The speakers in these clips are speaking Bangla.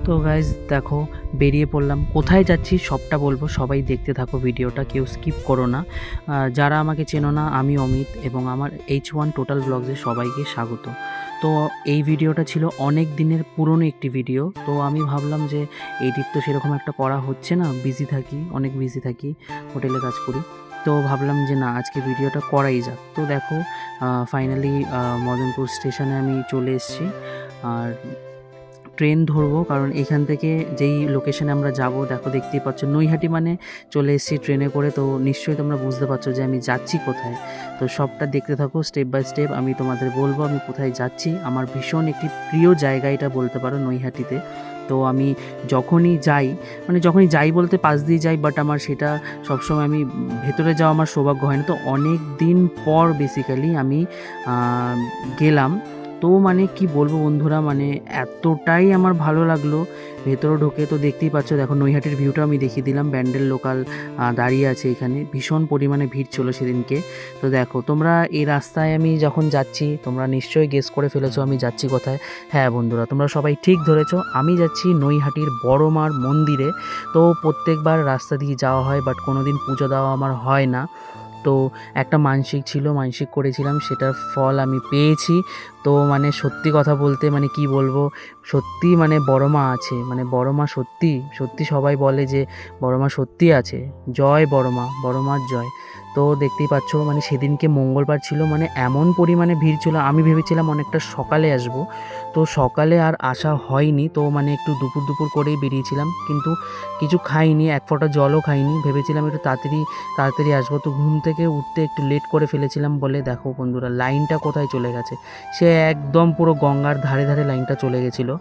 তো গাইজ দেখো, বেরিয়ে পড়লাম। কোথায় যাচ্ছি সবটা বলবো, সবাই দেখতে থাকো ভিডিওটা, কেউ স্কিপ করো না। যারা আমাকে চেনো না, আমি অমিত এবং আমার H1 টোটাল ব্লগসে সবাইকে স্বাগত। তো এই ভিডিওটা ছিল অনেক দিনের পুরনো একটি ভিডিও। তো আমি ভাবলাম যে এডিট তো সেরকম একটা করা হচ্ছে না, বিজি থাকি, অনেক বিজি থাকি, হোটেলে কাজ করি। তো ভাবলাম যে না, আজকে ভিডিওটা করাই যাক। তো দেখো, ফাইনালি মদনপুর স্টেশনে আমি চলে এসেছি। আর ট্রেন ধরবো, কারণ এখান থেকে যেই লোকেশনে আমরা যাব, দেখো দেখতেই পাচ্ছ, নৈহাটি মানে চলে এসেছি ট্রেনে করে। তো নিশ্চয়ই তোমরা বুঝতে পারছো যে আমি যাচ্ছি কোথায়। তো সবটা দেখতে থাকো, স্টেপ বাই স্টেপ আমি তোমাদের বলবো আমি কোথায় যাচ্ছি। আমার ভীষণ একটি প্রিয় জায়গা এটা বলতে পারো, নৈহাটিতে। তো আমি যখনই যাই, মানে যখনই যাই বলতে পাশ দিয়ে যাই, বাট আমার সেটা সবসময় আমি ভেতরে যাওয়া আমার সৌভাগ্য হয় না। তো অনেক দিন পর বেসিক্যালি আমি গেলাম। তো মানে কি বলবো বন্ধুরা, মানে এতটাই আমার ভালো লাগলো ভেতরে ঢোকে। তো দেখতেই পাচ্ছ, দেখো নৈহাটির ভিউটা আমি দেখিয়ে দিলাম। ব্যান্ডেল লোকাল দাঁড়িয়ে আছে এখানে, ভীষণ পরিমাণে ভিড় ছিল সেদিনকে। তো দেখো তোমরা, এই রাস্তায় আমি যখন যাচ্ছি, তোমরা নিশ্চয়ই গেস করে ফেলেছো আমি যাচ্ছি কোথায়। হ্যাঁ বন্ধুরা, তোমরা সবাই ঠিক ধরেছো, আমি যাচ্ছি নৈহাটির বড় মার মন্দিরে। তো প্রত্যেকবার রাস্তা দিয়ে যাওয়া হয়, বাট কোনো দিন পুজো দেওয়া আমার হয় না। তো একটা মানসিক ছিল, মানসিক করেছিলাম, সেটার ফল আমি পেয়েছি। তো মানে সত্যি কথা বলতে, মানে কি বলবো, সত্যি মানে বড় মা আছে, মানে বড় মা সত্যি সত্যি, সবাই বলে যে বড় মা সত্যি আছে। জয় বড় মা, বড় মার জয়। তো দেখতেই পাচ্ছ, মানে সেদিনকে মঙ্গলবার ছিল, মানে এমন পরিমাণে ভিড় ছিল, আমি ভেবেছিলাম অনেকটা সকালে আসব। তো সকালে আর আসা হয়নি। তো মানে একটু দুপুর দুপুর করেই বেরিয়েছিলাম, কিন্তু কিছু খাইনি, এক ফোঁটা জলও খাইনি। ভেবেছিলাম একটু তাড়াতাড়ি তাড়াতাড়ি আসবো। তো ঘুম থেকে উঠতে একটু লেট করে ফেলেছিলাম বলে দেখো বন্ধুরা, লাইনটা কোথায় চলে গেছে। সে একদম পুরো গঙ্গার ধারে ধারে লাইনটা চলে গেছিলো।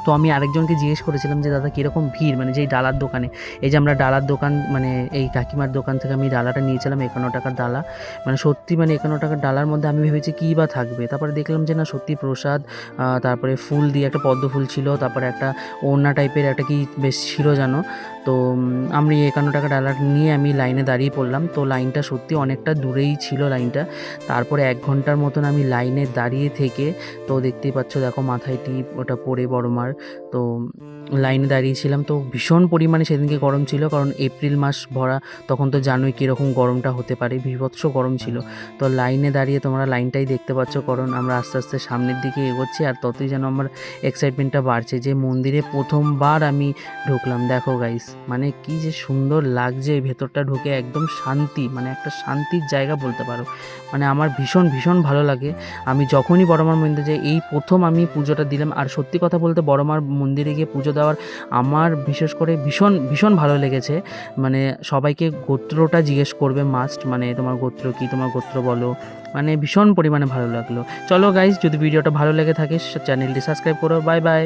তো আমি আরেকজনকে জিজ্ঞেস করেছিলাম যে দাদা কীরকম ভিড়, মানে যেই ডালার দোকানে, এই যে আমরা ডালার দোকান, মানে এই কাকিমার দোকান থেকে আমি ডালাটা নিয়েছিলাম 51 টাকার ডালা। মানে সত্যি, মানে 51 টাকার ডালার মধ্যে আমি ভেবেছি কী বা থাকবে, তারপরে দেখলাম যে না, সত্যি প্রসাদ, তারপরে ফুল দিয়ে একটা পদ্ম ফুল ছিল, তারপরে একটা ওড়না টাইপের একটা কি বেশ ছিল জানো। তো আমি 51 টাকা ডালার নিয়ে আমি লাইনে দাঁড়িয়ে পড়লাম। তো লাইনটা সত্যি অনেকটা দূরেই ছিল লাইনটা। তারপরে 1 ঘন্টার মতন আমি লাইনে দাঁড়িয়ে থেকে, তো দেখতেই পাচ্ছ, দেখো মাথায় টিপ ওটা পরে বড় মার। তো লাইনে দাঁড়িয়েছিলাম। তো ভীষণ পরিমাণে সেদিনকে গরম ছিল, কারণ এপ্রিল মাস ভরা, তখন তো জানোই কীরকম গরমটা হতে পারে, বীভৎস গরম ছিল। তো লাইনে দাঁড়িয়ে তোমরা লাইনটাই দেখতে পাচ্ছ, কারণ আমরা আস্তে আস্তে সামনের দিকে এগোচ্ছি, আর ততই যেন আমার এক্সাইটমেন্টটা বাড়ছে যে মন্দিরে প্রথমবার আমি ঢুকলাম। দেখো গাইস, মানে কি যে সুন্দর লাগছে ভেতরটা ঢুকে, একদম শান্তি, মানে একটা শান্তির জায়গা বলতে পারো। মানে আমার ভীষণ ভীষণ ভালো লাগে। আমি যখনই বড় মার মন্দিরে যাই, এই প্রথম আমি পুজোটা দিলাম। আর সত্যি কথা বলতে, বড় মার মন্দিরে গিয়ে পুজো দেওয়ার আমার বিশেষ করে ভীষণ ভীষণ ভালো লেগেছে। মানে সবাইকে গোত্রটা জিজ্ঞেস করবে মাস্ট, মানে তোমার গোত্র কী, তোমার গোত্র বলো। মানে ভীষণ পরিমাণে ভালো লাগলো। চলো গাইজ, যদি ভিডিওটা ভালো লেগে থাকে চ্যানেলটি সাবস্ক্রাইব করো। Bye bye.